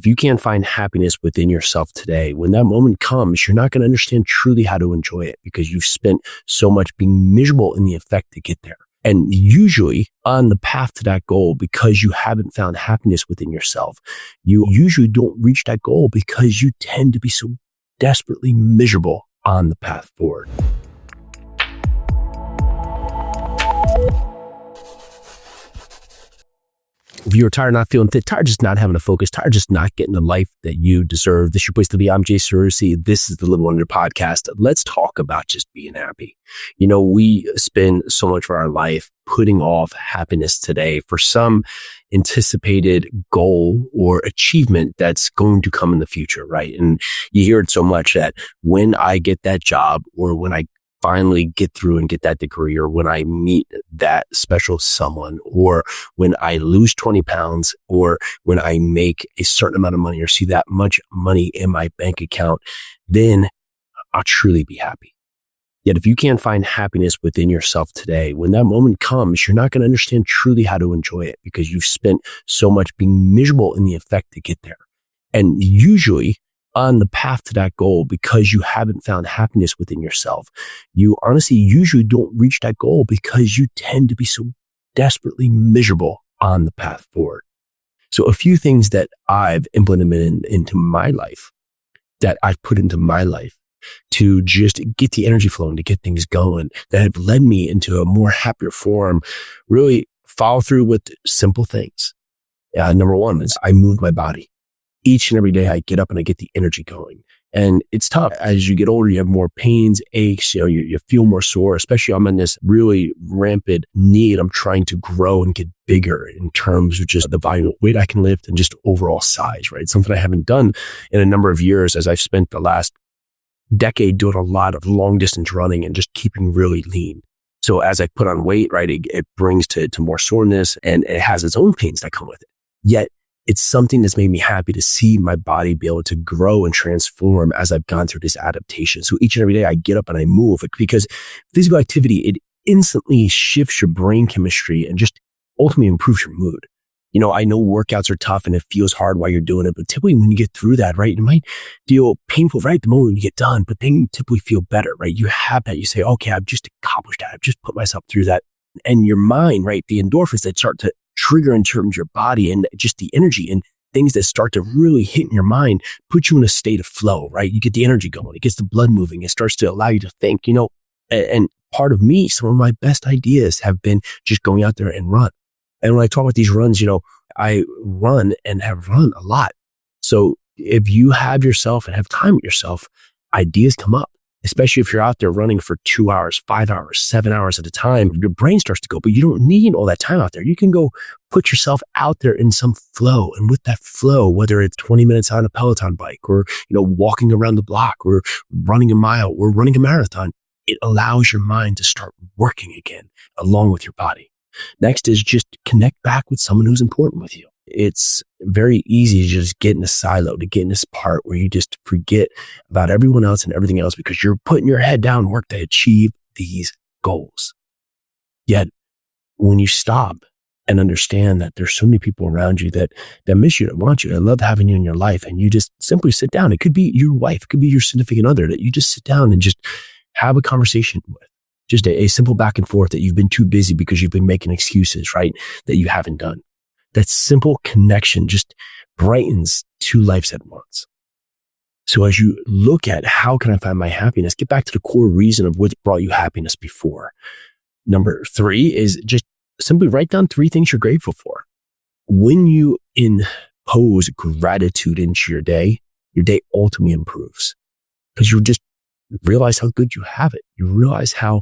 if you can't find happiness within yourself today, when that moment comes, you're not going to understand truly how to enjoy it because you've spent so much being miserable in the effect to get there. And usually on the path to that goal, because you haven't found happiness within yourself, you usually don't reach that goal because you tend to be so desperately miserable on the path forward. If you're tired, not feeling fit, tired just not having a focus, tired just not getting the life that you deserve, this is your place to be. I'm Yarusi. This is the Live Wonder podcast. Let's talk about just being happy. You know, we spend so much of our life putting off happiness today for some anticipated goal or achievement that's going to come in the future, right? And you hear it so much that when I get that job or when I finally get through and get that degree, or when I meet that special someone, or when I lose 20 pounds, or when I make a certain amount of money or see that much money in my bank account, then I'll truly be happy. Yet if you can't find happiness within yourself today, when that moment comes, you're not going to understand truly how to enjoy it because you've spent so much being miserable in the effect to get there. And usually on the path to that goal, because you haven't found happiness within yourself, you honestly usually don't reach that goal because you tend to be so desperately miserable on the path forward. So a few things that I've implemented into my life, that I've put into my life to just get the energy flowing, to get things going, that have led me into a more happier form, really follow through with simple things. Number one is I move my body. Each and every day I get up and I get the energy going. And it's tough. As you get older, you have more pains, aches, you feel more sore, especially I'm in this really rampant need. I'm trying to grow and get bigger in terms of just the volume of weight I can lift and just overall size, right? Something I haven't done in a number of years, as I've spent the last decade doing a lot of long distance running and just keeping really lean. So as I put on weight, right, it brings to more soreness, and it has its own pains that come with it. Yet it's something that's made me happy to see my body be able to grow and transform as I've gone through this adaptation. So each and every day I get up and I move, because physical activity, it instantly shifts your brain chemistry and just ultimately improves your mood. You know, I know workouts are tough and it feels hard while you're doing it, but typically when you get through that, right, it might feel painful right at the moment when you get done, but then you typically feel better, right? You have that. You say, okay, I've just accomplished that. I've just put myself through that. And your mind, right, the endorphins that start to trigger in terms of your body and just the energy and things that start to really hit in your mind, put you in a state of flow, right? You get the energy going. It gets the blood moving. It starts to allow you to think, and part of me, some of my best ideas have been just going out there and run. And when I talk about these runs, I run and have run a lot. So if you have yourself and have time with yourself, ideas come up. Especially if you're out there running for 2 hours, 5 hours, 7 hours at a time, your brain starts to go, but you don't need all that time out there. You can go put yourself out there in some flow. And with that flow, whether it's 20 minutes on a Peloton bike or, walking around the block or running a mile or running a marathon, it allows your mind to start working again along with your body. Next is just connect back with someone who's important with you. It's very easy to just get in a silo, to get in this part where you just forget about everyone else and everything else because you're putting your head down work to achieve these goals. Yet when you stop and understand that there's so many people around you that miss you, that want you, that love having you in your life, and you just simply sit down. It could be your wife, it could be your significant other, that you just sit down and just have a conversation with. Just a simple back and forth that you've been too busy because you've been making excuses, right, that you haven't done. That simple connection just brightens two lives at once. So as you look at how can I find my happiness, get back to the core reason of what's brought you happiness before. Number 3 is just simply write down 3 things you're grateful for. When you impose gratitude into your day ultimately improves because you just realize how good you have it. You realize how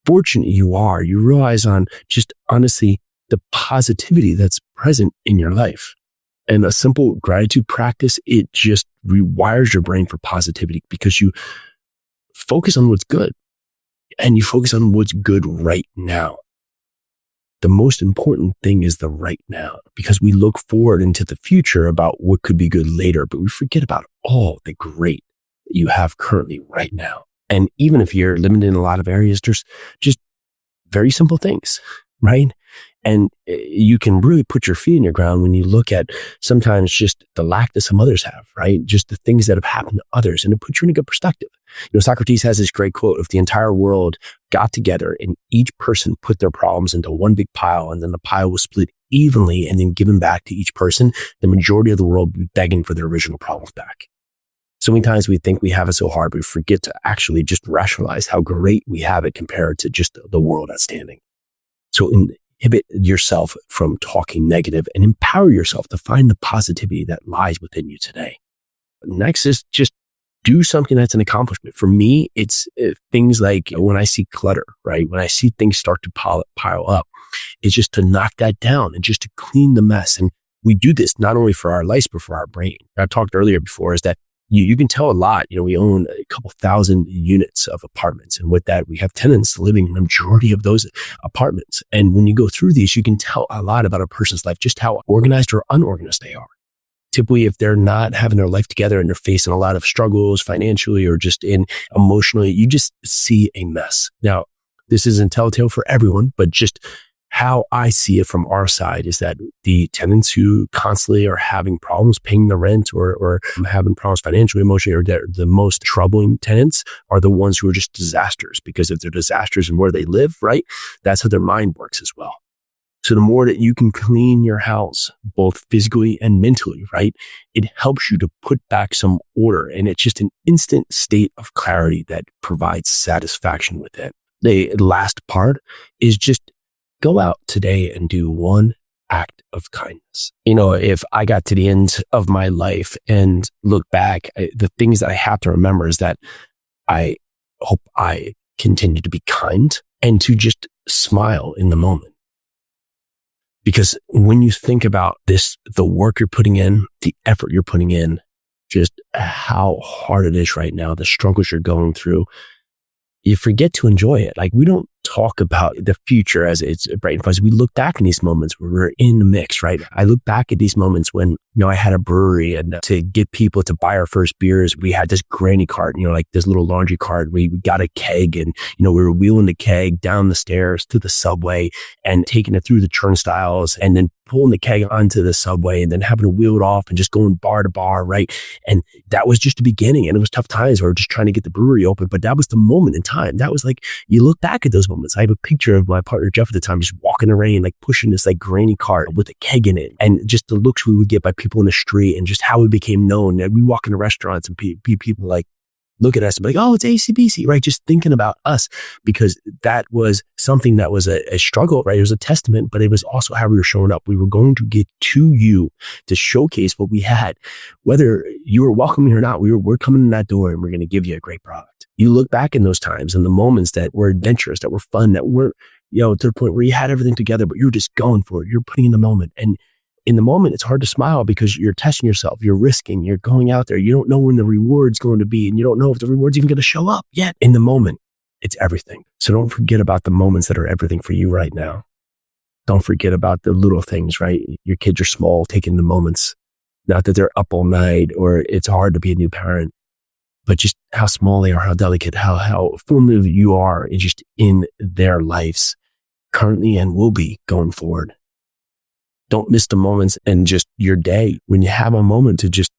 fortunate you are. You realize on just honestly the positivity that's present in your life. And a simple gratitude practice, it just rewires your brain for positivity because you focus on what's good and you focus on what's good right now. The most important thing is the right now because we look forward into the future about what could be good later, but we forget about all the great that you have currently right now. And even if you're limited in a lot of areas, there's just very simple things, right? And you can really put your feet in your ground when you look at sometimes just the lack that some others have, right? Just the things that have happened to others, and it puts you in a good perspective. Socrates has this great quote: if the entire world got together and each person put their problems into one big pile, and then the pile was split evenly and then given back to each person, the majority of the world would be begging for their original problems back. So many times we think we have it so hard, we forget to actually just rationalize how great we have it compared to just the world outstanding. So inhibit yourself from talking negative and empower yourself to find the positivity that lies within you today. Next is just do something that's an accomplishment. For me, it's things like when I see clutter, right? When I see things start to pile up, it's just to knock that down and just to clean the mess. And we do this not only for our lives, but for our brain. I talked earlier before is that you can tell a lot. We own a couple thousand units of apartments. And with that, we have tenants living in the majority of those apartments. And when you go through these, you can tell a lot about a person's life, just how organized or unorganized they are. Typically, if they're not having their life together and they're facing a lot of struggles financially or just emotionally, you just see a mess. Now, this isn't telltale for everyone, but just how I see it from our side is that the tenants who constantly are having problems paying the rent or having problems financially, emotionally, or the most troubling tenants are the ones who are just disasters, because if they're disasters in where they live, right, that's how their mind works as well. So the more that you can clean your house, both physically and mentally, right, it helps you to put back some order. And it's just an instant state of clarity that provides satisfaction with it. The last part is just go out today and do one act of kindness. If I got to the end of my life and look back, the things that I have to remember is that I hope I continue to be kind and to just smile in the moment. Because when you think about this, the work you're putting in, the effort you're putting in, just how hard it is right now, the struggles you're going through, you forget to enjoy it. Like, we don't talk about the future as it's bright and fuzzy. We look back in these moments where we're in the mix, right? I look back at these moments when, I had a brewery, and to get people to buy our first beers, we had this granny cart, like this little laundry cart. We got a keg, and, we were wheeling the keg down the stairs to the subway and taking it through the turnstiles and then pulling the keg onto the subway and then having to wheel it off and just going bar to bar, right? And that was just the beginning. And it was tough times. We were just trying to get the brewery open, but that was the moment in time. That was like, you look back at those moments. I have a picture of my partner, Jeff, at the time, just walking in the rain, like pushing this like granny cart with a keg in it. And just the looks we would get by people in the street and just how we became known. And we walk into restaurants and people like, look at us and be like, oh, it's ACBC, right? Just thinking about us, because that was something that was a struggle, right? It was a testament, but it was also how we were showing up. We were going to get to you to showcase what we had. Whether you were welcoming or not, we're coming in that door and we're going to give you a great product. You look back in those times and the moments that were adventurous, that were fun, that weren't, to the point where you had everything together, but you're just going for it. You're putting in the moment. And in the moment, it's hard to smile because you're testing yourself, you're risking, you're going out there. You don't know when the reward's going to be, and you don't know if the reward's even going to show up yet. In the moment, it's everything. So don't forget about the moments that are everything for you right now. Don't forget about the little things, right? Your kids are small, taking the moments, not that they're up all night or it's hard to be a new parent, but just how small they are, how delicate, how formative you are just in their lives currently and will be going forward. Don't miss the moments and just your day when you have a moment to just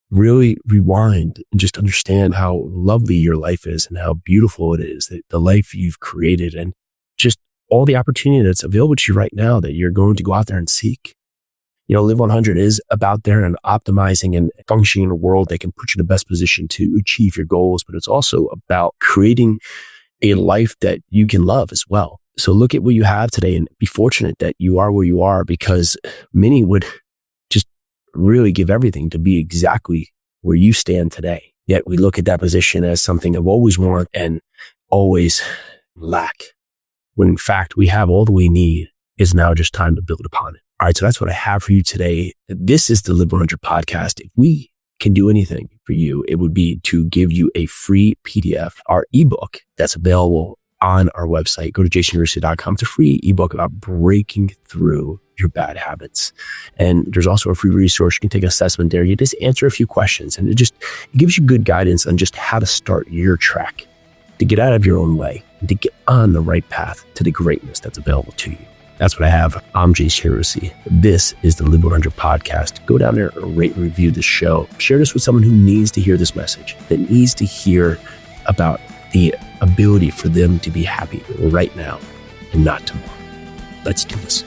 really rewind and just understand how lovely your life is and how beautiful it is, that the life you've created, and just all the opportunity that's available to you right now that you're going to go out there and seek. Live 100 is about there and optimizing and functioning in a world that can put you in the best position to achieve your goals, but it's also about creating a life that you can love as well. So look at what you have today and be fortunate that you are where you are, because many would just really give everything to be exactly where you stand today. Yet we look at that position as something I've always wanted and always lack, when in fact we have all that we need. Is now just time to build upon it. All right, so that's what I have for you today. This is the Live 100 podcast. If we can do anything for you, it would be to give you a free PDF, our ebook that's available on our website. Go to jasonyarusi.com. It's a free ebook about breaking through your bad habits. And there's also a free resource. You can take an assessment there. You just answer a few questions, and it gives you good guidance on just how to start your track to get out of your own way and to get on the right path to the greatness that's available to you. That's what I have. I'm Yarusi. This is the Live 100 podcast. Go down there and rate and review the show. Share this with someone who needs to hear this message, that needs to hear about the ability for them to be happy right now and not tomorrow. Let's do this.